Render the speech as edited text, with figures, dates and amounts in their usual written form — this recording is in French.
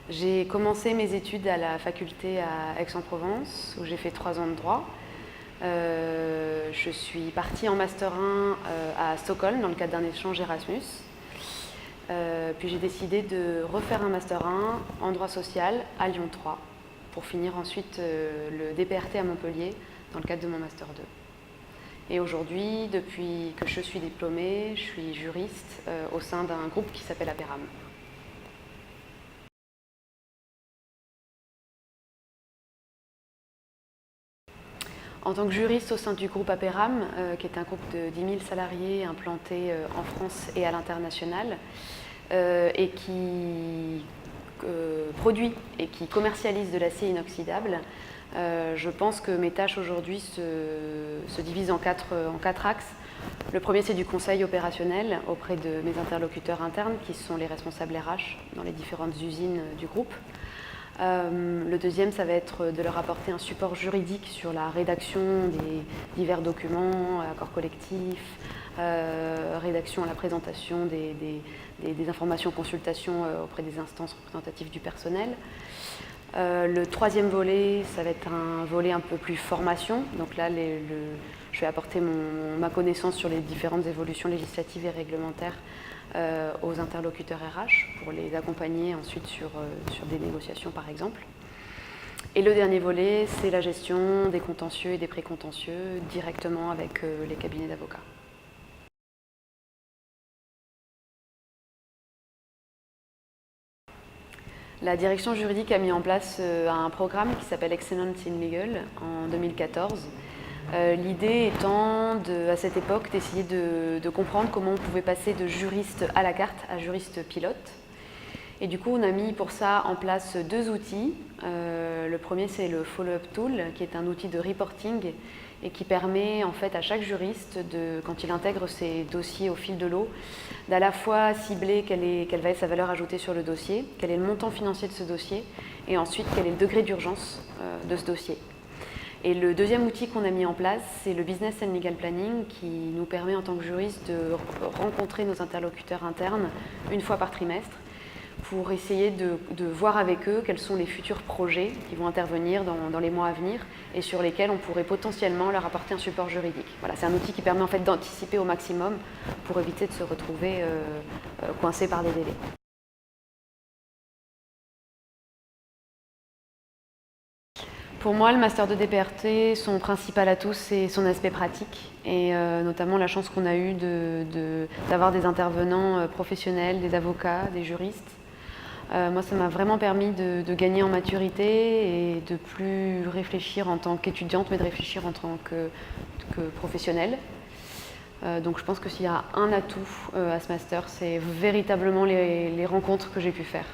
J'ai commencé mes études à la faculté à Aix-en-Provence, où j'ai fait 3 ans de droit. Je suis partie en Master 1 à Stockholm, dans le cadre d'un échange Erasmus. Puis j'ai décidé de refaire un Master 1 en droit social à Lyon 3, pour finir ensuite le DPRT à Montpellier, dans le cadre de mon Master 2. Et aujourd'hui, depuis que je suis diplômée, je suis juriste au sein d'un groupe qui s'appelle Aperam. En tant que juriste au sein du groupe Aperam, qui est un groupe de 10 000 salariés implantés en France et à l'international, et qui produit et qui commercialise de l'acier inoxydable, je pense que mes tâches aujourd'hui se divisent en quatre axes. Le premier, c'est du conseil opérationnel auprès de mes interlocuteurs internes, qui sont les responsables RH dans les différentes usines du groupe. Le deuxième, ça va être de leur apporter un support juridique sur la rédaction des divers documents, accords collectifs, rédaction à la présentation des informations, consultations auprès des instances représentatives du personnel. Le troisième volet, ça va être un volet un peu plus formation. Donc là, je vais apporter ma connaissance sur les différentes évolutions législatives et réglementaires aux interlocuteurs RH pour les accompagner ensuite sur des négociations par exemple. Et le dernier volet, c'est la gestion des contentieux et des précontentieux directement avec les cabinets d'avocats. La direction juridique a mis en place un programme qui s'appelle Excellence in Legal en 2014. L'idée étant, à cette époque, d'essayer de comprendre comment on pouvait passer de juriste à la carte à juriste pilote. Et du coup, on a mis pour ça en place 2 outils. Le premier, c'est le Follow-up Tool, qui est un outil de reporting et qui permet en fait à chaque juriste, quand il intègre ses dossiers au fil de l'eau, d'à la fois cibler quelle va être sa valeur ajoutée sur le dossier, quel est le montant financier de ce dossier, et ensuite quel est le degré d'urgence de ce dossier. Et le deuxième outil qu'on a mis en place, c'est le Business and Legal Planning, qui nous permet en tant que juriste de rencontrer nos interlocuteurs internes une fois par trimestre pour essayer de voir avec eux quels sont les futurs projets qui vont intervenir dans les mois à venir et sur lesquels on pourrait potentiellement leur apporter un support juridique. Voilà, c'est un outil qui permet en fait d'anticiper au maximum pour éviter de se retrouver coincé par des délais. Pour moi, le Master de DPRT, son principal atout, c'est son aspect pratique et notamment la chance qu'on a eue d'avoir des intervenants professionnels, des avocats, des juristes. Moi, ça m'a vraiment permis de gagner en maturité et de plus réfléchir en tant qu'étudiante, mais de réfléchir en tant que professionnelle. Donc je pense que s'il y a un atout à ce master, c'est véritablement les rencontres que j'ai pu faire.